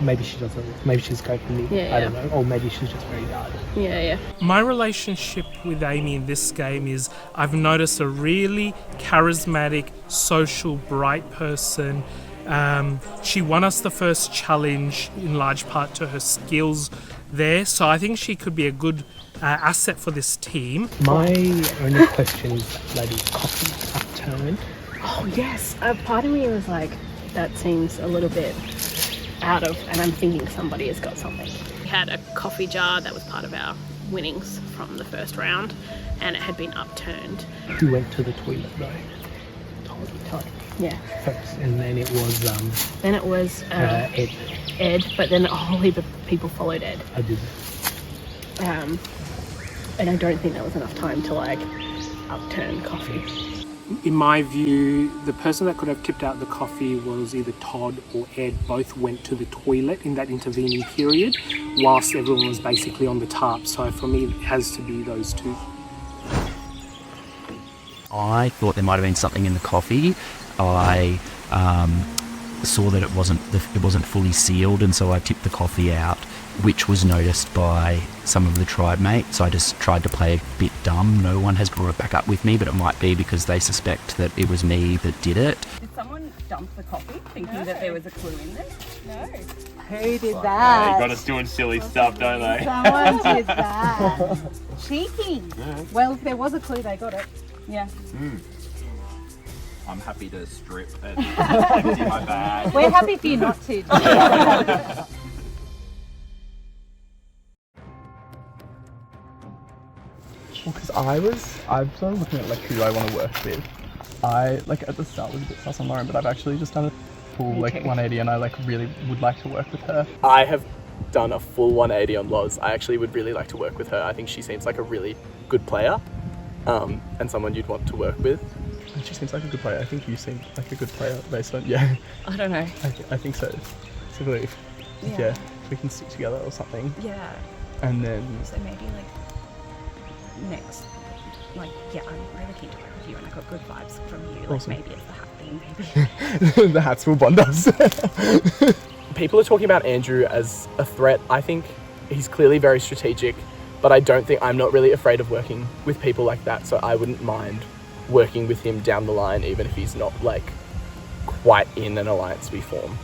Speaker 15: maybe she doesn't, maybe she's going for me, I don't know, or maybe she's just very guarded.
Speaker 12: Yeah.
Speaker 15: My relationship with Amy in this game is I've noticed a really charismatic, social, bright person. She won us the first challenge in large part to her skills there, so I think she could be a good asset for this team. My only question is that lady's coffee upturned.
Speaker 12: Oh yes, part of me was like, that seems a little bit out of, and I'm thinking somebody has got something. We had a coffee jar that was part of our winnings from the first round, and it had been upturned.
Speaker 15: Who went to the toilet though? Todd.
Speaker 12: Yeah.
Speaker 15: First, and then it was
Speaker 12: Ed, but then a whole heap of people followed Ed.
Speaker 15: I did.
Speaker 12: And I don't think there was enough time to like upturn coffee.
Speaker 15: In my view, the person that could have tipped out the coffee was either Todd or Ed. Both went to the toilet in that intervening period whilst everyone was basically on the tarp. So for me, it has to be those two.
Speaker 21: I thought there might have been something in the coffee. I saw that it wasn't fully sealed, and so I tipped the coffee out, which was noticed by some of the tribe mates. I just tried to play a bit dumb. No one has brought it back up with me, but it might be because they suspect that it was me that did it.
Speaker 14: Did someone dump the coffee thinking that there was a clue in there?
Speaker 5: No.
Speaker 14: Who did
Speaker 2: Yeah,
Speaker 14: that?
Speaker 2: you got us doing silly stuff, don't they?
Speaker 14: Someone did that. Cheeky.
Speaker 2: Yeah.
Speaker 14: Well, if there was a clue, they got it. Yeah.
Speaker 17: I'm happy to strip and empty my bag.
Speaker 14: We're happy for you not to.
Speaker 13: Well, because I've started looking at like who I want to work with. I at the start was a bit sus on Lauren, but I've actually just done a full 180, and I really would like to work with her.
Speaker 22: I have done a full 180 on Loz. I actually would really like to work with her. I think she seems like a really good player, and someone you'd want to work with.
Speaker 13: She seems like a good player. I think you seem like a good player based on, yeah.
Speaker 14: I don't know.
Speaker 13: I think so. It's a belief.
Speaker 14: Yeah.
Speaker 13: If we can stick together or something.
Speaker 14: Yeah.
Speaker 13: And then...
Speaker 14: So maybe next, I'm really keen to work with you, and I got good vibes from you.
Speaker 13: Awesome.
Speaker 14: Maybe it's the hat thing, maybe.
Speaker 13: The hats will bond us.
Speaker 22: People are talking about Andrew as a threat. I think he's clearly very strategic, but I'm not really afraid of working with people like that, so I wouldn't mind working with him down the line, even if he's not quite in an alliance we form.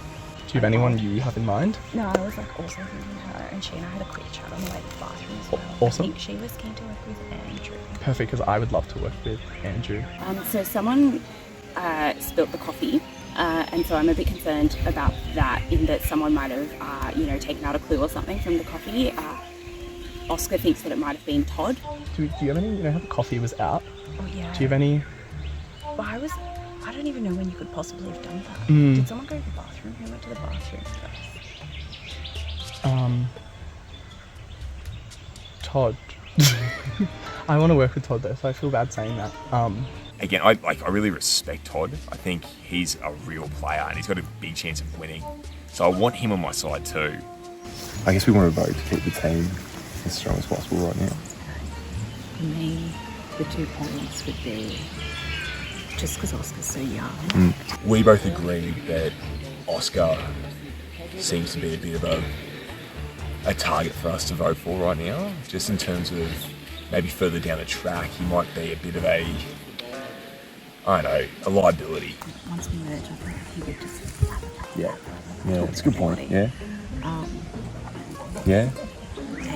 Speaker 13: Do you have anyone you have in mind?
Speaker 14: No, I was also thinking her, and she and I had a quick chat on the way to the bathroom as well.
Speaker 13: Awesome.
Speaker 14: I think she was keen to work with Andrew.
Speaker 13: Perfect, because I would love to work with Andrew.
Speaker 14: So someone spilt the coffee, and so I'm a bit concerned about that, in that someone might have, taken out a clue or something from the coffee. Oscar thinks that it might have been Todd.
Speaker 13: Do you have any, how the coffee was out?
Speaker 14: Oh yeah.
Speaker 13: Do you have any?
Speaker 14: Well, I don't even know when you could possibly have done that.
Speaker 13: Mm.
Speaker 14: Did someone go to the bathroom? Who went to the bathroom first?
Speaker 13: Todd. I want to work with Todd though, so I feel bad saying that.
Speaker 2: Again, I really respect Todd. I think he's a real player and he's got a big chance of winning. So I want him on my side too.
Speaker 13: I guess we want to vote to keep the team as strong as possible right now.
Speaker 16: For me, the 2 points would be just because Oscar's so young.
Speaker 2: We both agree that Oscar seems to be a bit of a target for us to vote for right now. Just in terms of maybe further down the track, he might be a bit of a liability.
Speaker 16: Once we merge, I think he would just
Speaker 13: Yeah, it's a good point. Yeah.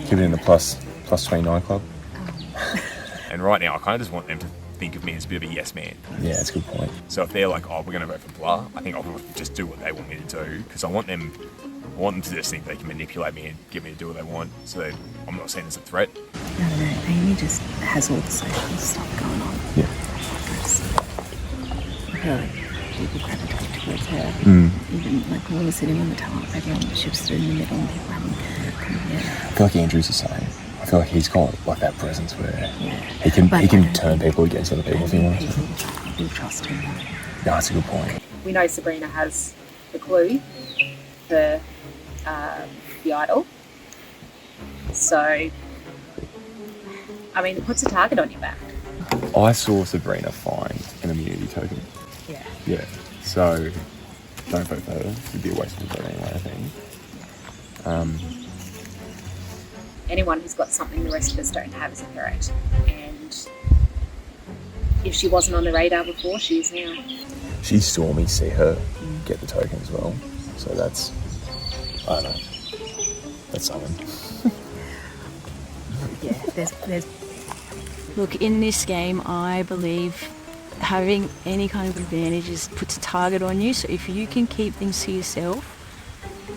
Speaker 13: Give it in the plus 29 club.
Speaker 2: And right now, I kind of just want them to think of me as a bit of a yes man.
Speaker 13: Yeah, that's a good point.
Speaker 2: So if they're like, oh, we're going to vote for blah, I think I'll just do what they want me to do, because I want them to just think they can manipulate me and get me to do what they want, so that I'm not seen as a threat.
Speaker 16: I don't know, Amy just has all the social stuff going on.
Speaker 13: Yeah.
Speaker 16: I feel like people gravitate to
Speaker 4: towards her.
Speaker 2: Mm.
Speaker 4: Even like when we were sitting on the top, everyone shifted in the middle and people having
Speaker 2: I feel like Andrew's the same. I feel like he's got like that presence where he can turn people against other people if he wants to.
Speaker 4: People trust him.
Speaker 2: Yeah, that's a good point.
Speaker 10: We know Sabrina has the clue for the idol. So, I mean, it puts a target on your back.
Speaker 2: I saw Sabrina find an immunity token.
Speaker 10: Yeah.
Speaker 2: Yeah. So don't vote for her. It'd be a waste of a vote anyway, I think.
Speaker 10: Anyone who's got something the rest of us don't have is a threat. And if she wasn't on the radar before, she is now.
Speaker 2: She saw me see her get the token as well. So that's, I don't know, that's something.
Speaker 4: Yeah, there's.
Speaker 18: Look, in this game, I believe having any kind of advantage puts a target on you. So if you can keep things to yourself,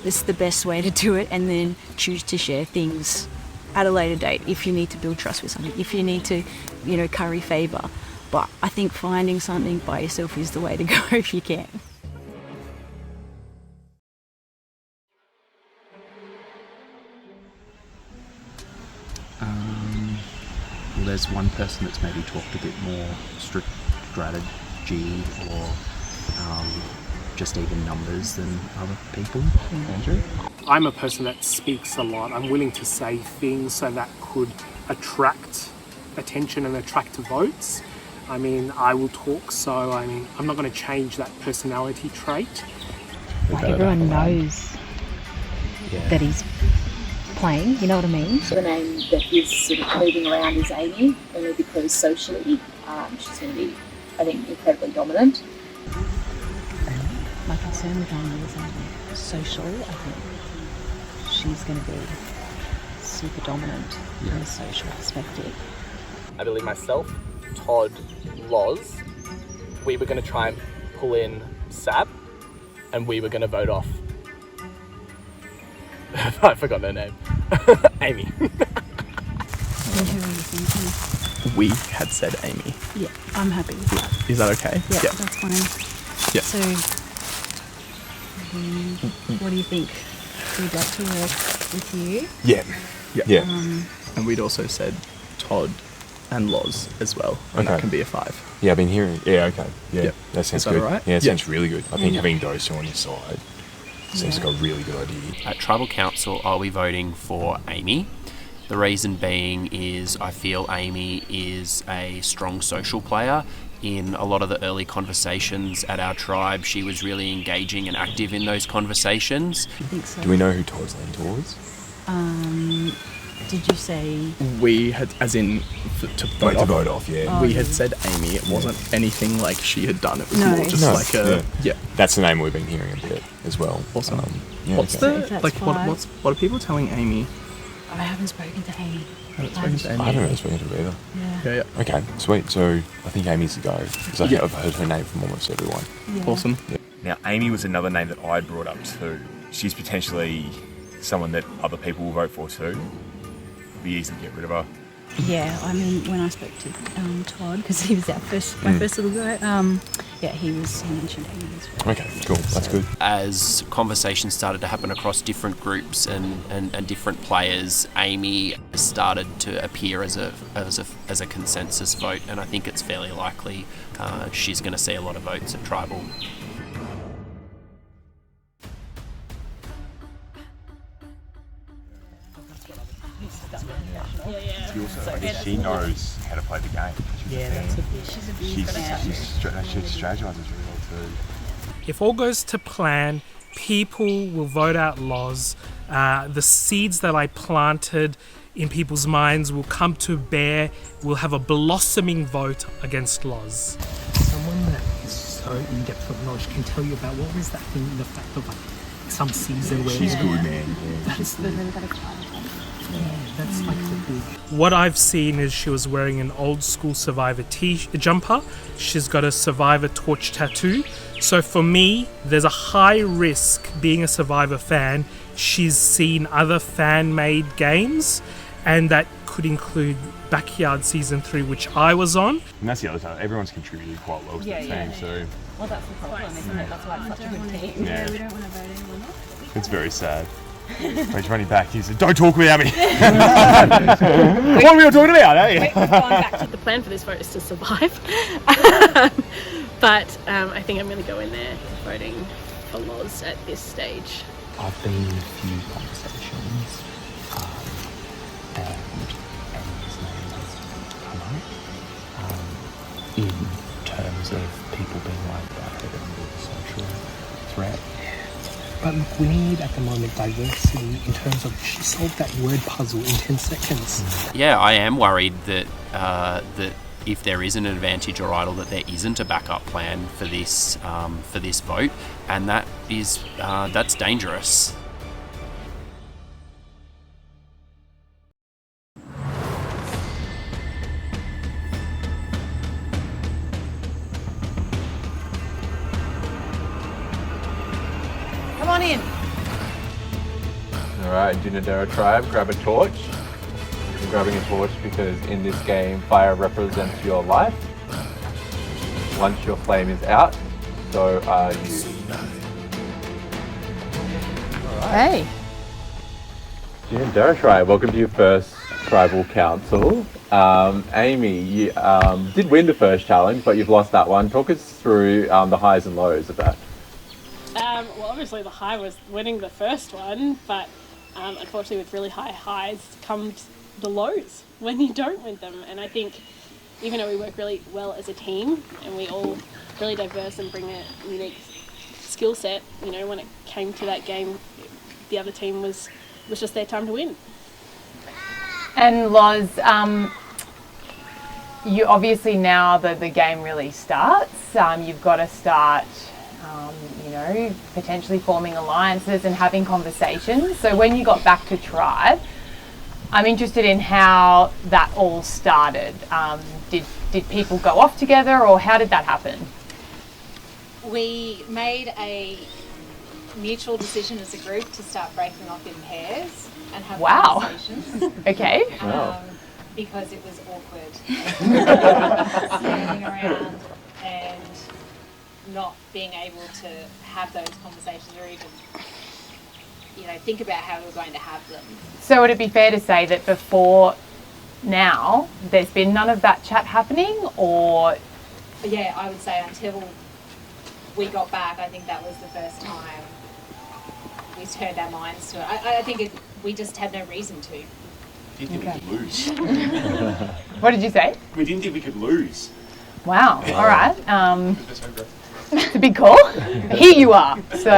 Speaker 18: this is the best way to do it, and then choose to share things at a later date if you need to build trust with something, if you need to, curry favour. But I think finding something by yourself is the way to go if you can.
Speaker 21: Well, there's one person that's maybe talked a bit more strategy or just even numbers than other people. Andrew?
Speaker 15: I'm a person that speaks a lot. I'm willing to say things so that could attract attention and attract votes. I mean, I will talk, so I'm not going to change that personality trait.
Speaker 16: Like everyone knows that he's playing, you know what I mean?
Speaker 10: The name that is sort of moving around is Amy, only because socially she's going to be, I think, incredibly dominant.
Speaker 16: My concern with Amy is socially, I think she's going to be super dominant from a social perspective.
Speaker 22: I believe myself, Todd, Loz, we were going to try and pull in Sab, and we were going to vote off. I forgot her name. Amy.
Speaker 16: And who are you thinking?
Speaker 13: We had said Amy.
Speaker 16: Yeah, I'm happy with that.
Speaker 13: Is that okay?
Speaker 16: Yeah, that's fine.
Speaker 13: Yeah.
Speaker 16: So, what do you think? We'd like to work with you?
Speaker 13: Yeah. And we'd also said Todd and Loz as well, and that can be a 5.
Speaker 2: Yeah, I've been hearing. Yeah, okay. Yeah, that sounds
Speaker 13: Is that
Speaker 2: good.
Speaker 13: all right?
Speaker 2: Yeah, it sounds really good. I think having those two on your side seems like a really good idea.
Speaker 17: At Tribal Council, I'll be voting for Amy. The reason being is I feel Amy is a strong social player. In a lot of the early conversations at our tribe, she was really engaging and active in those conversations.
Speaker 16: I think so.
Speaker 2: Do we know who Todd's leaning towards?
Speaker 16: Did you say?
Speaker 13: We had, as in, to vote off.
Speaker 2: Yeah.
Speaker 13: We had said Amy. It wasn't anything like she had done. It was
Speaker 16: No.
Speaker 13: more just like a. Yeah.
Speaker 2: That's the name we've been hearing a bit as well.
Speaker 13: Awesome.
Speaker 2: Yeah,
Speaker 13: What's
Speaker 2: okay.
Speaker 13: the like? What are people telling Amy?
Speaker 16: I haven't spoken to Amy.
Speaker 2: I haven't really spoken to her either.
Speaker 16: Yeah.
Speaker 13: Yeah.
Speaker 2: Okay, sweet. So I think Amy's the go because I've heard her name from almost everyone.
Speaker 16: Yeah.
Speaker 13: Awesome.
Speaker 2: Yeah. Now, Amy was another name that I brought up too. She's potentially someone that other people will vote for too. It'd be easy to get rid of her.
Speaker 16: Yeah, I mean, when I spoke to Todd, because he was my first little guy, he mentioned Amy as well.
Speaker 2: Okay, cool. That's good.
Speaker 17: As conversations started to happen across different groups and different players, Amy started to appear as a consensus vote, and I think it's fairly likely she's going to see a lot of votes at Tribal.
Speaker 2: She knows how to play the game.
Speaker 16: She's a
Speaker 2: She strategizes really well too.
Speaker 15: If all goes to plan, people will vote out Loz. The seeds that I planted in people's minds will come to bear. We'll have a blossoming vote against Loz. Someone that is so in depth of knowledge can tell you about what was that thing, the fact of like some season where
Speaker 2: She's good, man. Yeah,
Speaker 15: that's that's like the big. What I've seen is she was wearing an old school Survivor jumper. She's got a Survivor torch tattoo. So for me, there's a high risk being a Survivor fan. She's seen other fan-made games, and that could include Backyard Season 3, which I was on.
Speaker 2: And that's the other time. Everyone's contributed quite well to the team, so
Speaker 18: Well, that's the problem, isn't it? That's why it's such a good team.
Speaker 2: Yeah.
Speaker 18: We don't want to vote anyone off.
Speaker 2: It's very sad. When he's running back, he said, "Don't talk without me." What were we talking about, eh?
Speaker 12: We've gone back to the plan for this vote is to survive. But I think I'm going to go in there voting for Loz at this stage.
Speaker 21: I've been in a few conversations, and his name has come up in terms of people being like that and the social threat. But look, we need at the moment diversity in terms of she solved that word puzzle in 10 seconds.
Speaker 17: Yeah, I am worried that that if there is an advantage or idle, that there isn't a backup plan for this vote, and that is that's dangerous.
Speaker 1: Come on in.
Speaker 19: Alright, Ginadera tribe, grab a torch. I'm grabbing a torch because in this game, fire represents your life. Once your flame is out, so are you.
Speaker 1: Hey.
Speaker 19: Ginadera tribe, welcome to your first tribal council. Amy, you did win the first challenge, but you've lost that one. Talk us through the highs and lows of that.
Speaker 12: Well, obviously the high was winning the first one, but unfortunately with really high highs comes the lows when you don't win them. And I think even though we work really well as a team and we all really diverse and bring a unique skill set, you know, when it came to that game, the other team was just their time to win.
Speaker 1: And Loz, you obviously now that the game really starts, you've got to start potentially forming alliances and having conversations. So when you got back to Tribe, I'm interested in how that all started. Did people go off together, or how did that happen?
Speaker 3: We made a mutual decision as a group to start breaking off in pairs and have conversations.
Speaker 1: Okay.
Speaker 3: Because it was awkward standing around and not being able to have those conversations or even, think about how we were going to have them.
Speaker 1: So would it be fair to say that before now, there's been none of that chat happening, or?
Speaker 3: Yeah, I would say until we got back, I think that was the first time we turned our minds to it. I think we just had no reason to.
Speaker 2: Didn't think we could lose.
Speaker 1: What did you say?
Speaker 2: We didn't think we could lose.
Speaker 1: Wow. All right. It's a big call. Here you are, so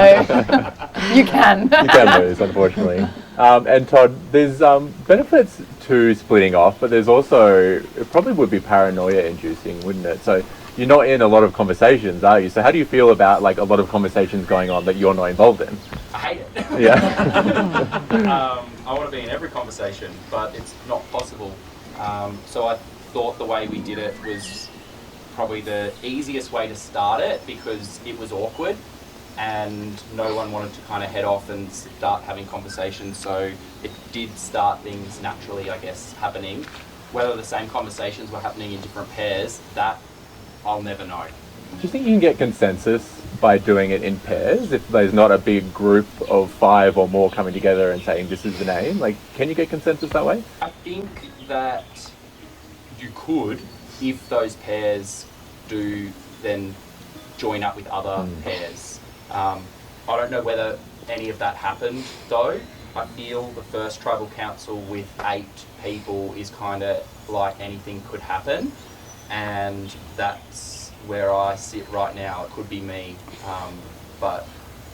Speaker 1: you can.
Speaker 19: You can lose, unfortunately. And Todd, there's benefits to splitting off, but there's also, it probably would be paranoia inducing, wouldn't it? So you're not in a lot of conversations, are you? So how do you feel about like a lot of conversations going on that you're not involved in?
Speaker 17: I hate it.
Speaker 19: Yeah.
Speaker 17: I want to be in every conversation, but it's not possible. So I thought the way we did it was probably the easiest way to start it because it was awkward and no one wanted to kind of head off and start having conversations. So it did start things naturally, I guess, happening. Whether the same conversations were happening in different pairs, that I'll never know.
Speaker 19: Do you think you can get consensus by doing it in pairs if there's not a big group of 5 or more coming together and saying this is the name? Like, can you get consensus that way?
Speaker 17: I think that you could if those pairs do then join up with other pairs. I don't know whether any of that happened though. I feel the first tribal council with 8 people is kind of like anything could happen, and that's where I sit right now. It could be me, but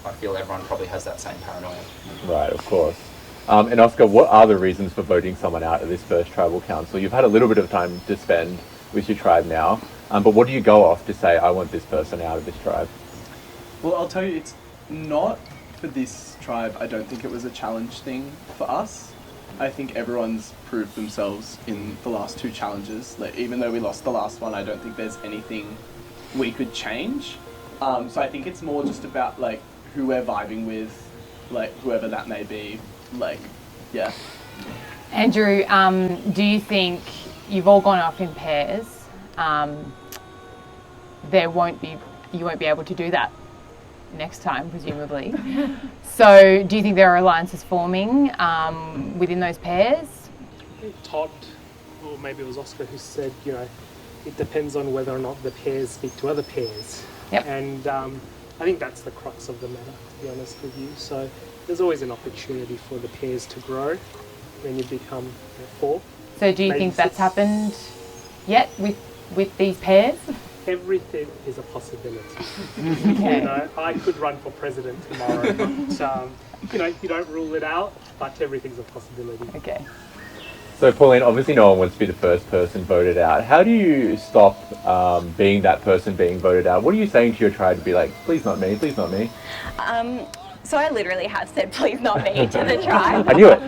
Speaker 17: I feel everyone probably has that same paranoia.
Speaker 19: Right, of course. And Oscar, what are the reasons for voting someone out of this first tribal council? You've had a little bit of time to spend with your tribe now, but what do you go off to say, I want this person out of this tribe?
Speaker 13: Well, I'll tell you, it's not for this tribe. I don't think it was a challenge thing for us. I think everyone's proved themselves in the last 2 challenges. Like, even though we lost the last one, I don't think there's anything we could change. So I think it's more just about like who we're vibing with, like whoever that may be. Like, yeah.
Speaker 1: Andrew, do you think you've all gone off in pairs? There won't be you won't be able to do that next time, presumably. So do you think there are alliances forming within those pairs?
Speaker 15: I think Todd, or maybe it was Oscar, who said, you know, it depends on whether or not the pairs speak to other pairs.
Speaker 1: Yep.
Speaker 15: And I think that's the crux of the matter, to be honest with you. So there's always an opportunity for the pairs to grow when you become 4.
Speaker 1: So do you
Speaker 15: maybe
Speaker 1: think that's
Speaker 15: 6.
Speaker 1: happened yet with these pairs?
Speaker 15: Everything is a possibility.
Speaker 1: Okay.
Speaker 15: You know, I could run for president tomorrow, but you know, you don't rule it out, but everything's a possibility.
Speaker 1: Okay.
Speaker 19: So Pauline, obviously no one wants to be the first person voted out. How do you stop being that person being voted out? What are you saying to your tribe to be like, please not me, please not me?
Speaker 14: So I literally have said, please not me to the tribe.
Speaker 19: I knew it.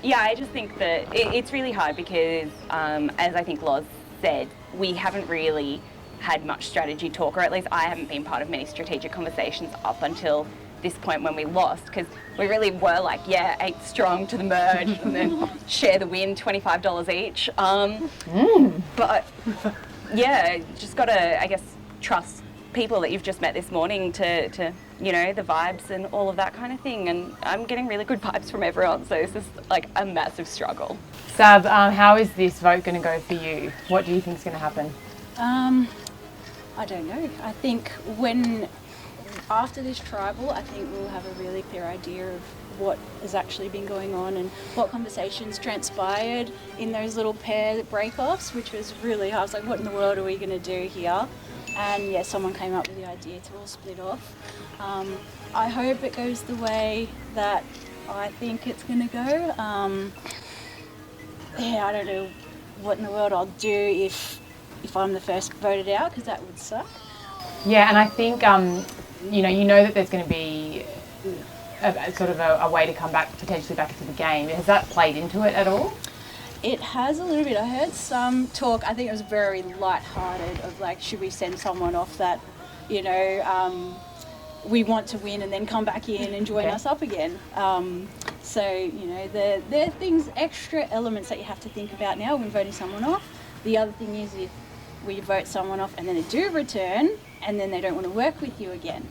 Speaker 14: Yeah, I just think that it's really hard because, as I think Loz said, we haven't really had much strategy talk, or at least I haven't been part of many strategic conversations up until this point when we lost, because we really were like, yeah, 8 strong to the merge and then share the win, $25 each. But yeah, just gotta, I guess, trust people that you've just met this morning to you know, the vibes and all of that kind of thing. And I'm getting really good vibes from everyone, so this is like a massive struggle.
Speaker 1: Sab, how is this vote going to go for you? What do you think is going to happen?
Speaker 18: I don't know. I think after this tribal, I think we'll have a really clear idea of what has actually been going on and what conversations transpired in those little pair break-offs, which was really hard. I was like, what in the world are we going to do here? And yeah, someone came up with the idea to all split off. I hope it goes the way that I think it's going to go. Yeah, I don't know what in the world I'll do if I'm the first voted out, because that would suck.
Speaker 1: Yeah, and I think you know that there's going to be a sort of a way to come back potentially back into the game. Has that played into it at all?
Speaker 18: It has a little bit. I heard some talk, I think it was very light-hearted, of like, should we send someone off that, you know, we want to win and then come back in and join us up again. So, you know, there are things, extra elements that you have to think about now when voting someone off. The other thing is if we vote someone off and then they do return and then they don't want to work with you again.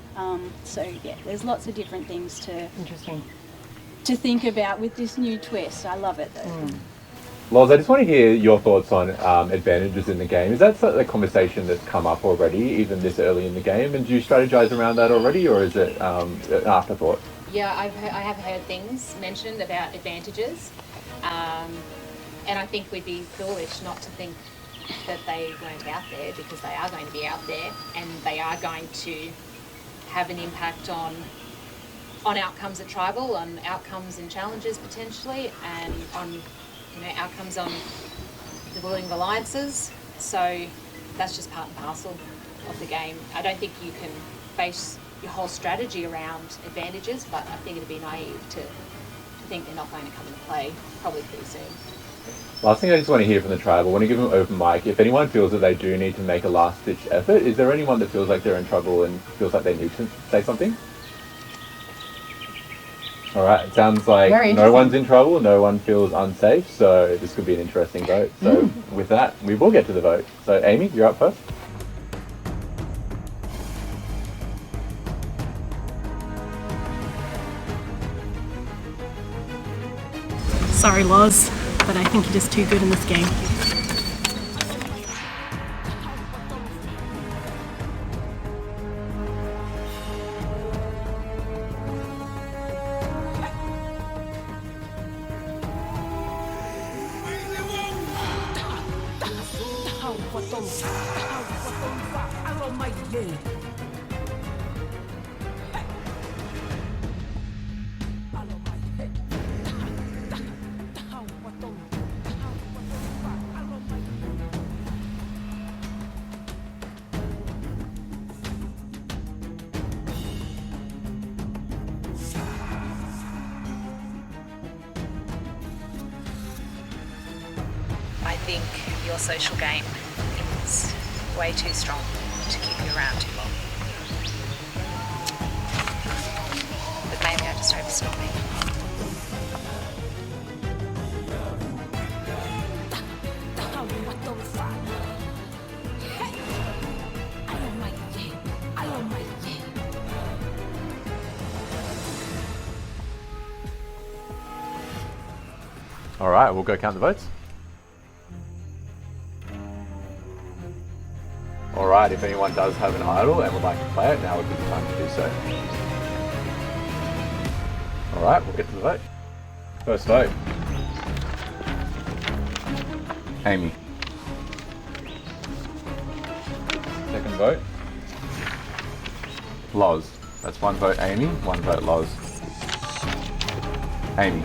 Speaker 18: So yeah, there's lots of different things to think about with this new twist. I love it though.
Speaker 19: Loz, I just want to hear your thoughts on advantages in the game. Is that a conversation that's come up already, even this early in the game? And do you strategize around that already, or is it an afterthought?
Speaker 3: Yeah, I have heard things mentioned about advantages, and I think we'd be foolish not to think that they weren't out there, because they are going to be out there and they are going to have an impact on outcomes at tribal, on outcomes in challenges potentially, and on outcomes on the building of alliances. So that's just part and parcel of the game. I don't think you can base your whole strategy around advantages, but I think it'd be naive to think they're not going to come into play probably pretty soon.
Speaker 19: Last thing I just want to hear from the tribe, I want to give them an open mic. If anyone feels that they do need to make a last-ditch effort, is there anyone that feels like they're in trouble and feels like they need to say something? All right, it sounds like no one's in trouble, no one feels unsafe, so this could be an interesting vote. So with that, we will get to the vote. So Amy, you're up first.
Speaker 12: Sorry, Loz, but I think you're just too good in this game.
Speaker 8: I think your social game is way too strong to keep you around too long. But maybe I just overstood me.
Speaker 19: All right, we'll go count the votes. All right, if anyone does have an idol and would like to play it, now would be the time to do so. All right, we'll get to the vote. First vote. Amy. Second vote. Loz. That's 1 vote Amy, 1 vote Loz. Amy.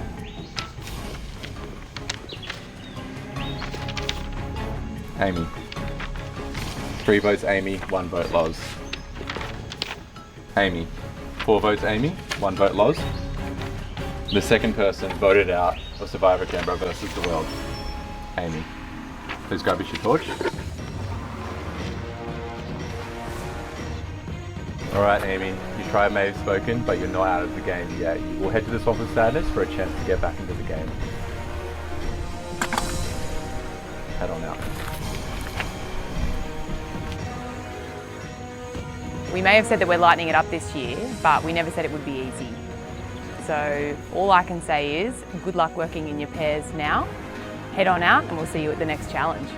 Speaker 19: Amy. 3 votes Amy, 1 vote Loz. Amy. 4 votes Amy, 1 vote Loz. The second person voted out of Survivor Canberra versus the World. Amy. Please grab your torch. Alright Amy, your tribe may have spoken, but you're not out of the game yet. You will head to the Swamp of Sadness for a chance to get back into the game. Head on out.
Speaker 1: We may have said that we're lightening it up this year, but we never said it would be easy. So all I can say is good luck working in your pairs now. Head on out and we'll see you at the next challenge.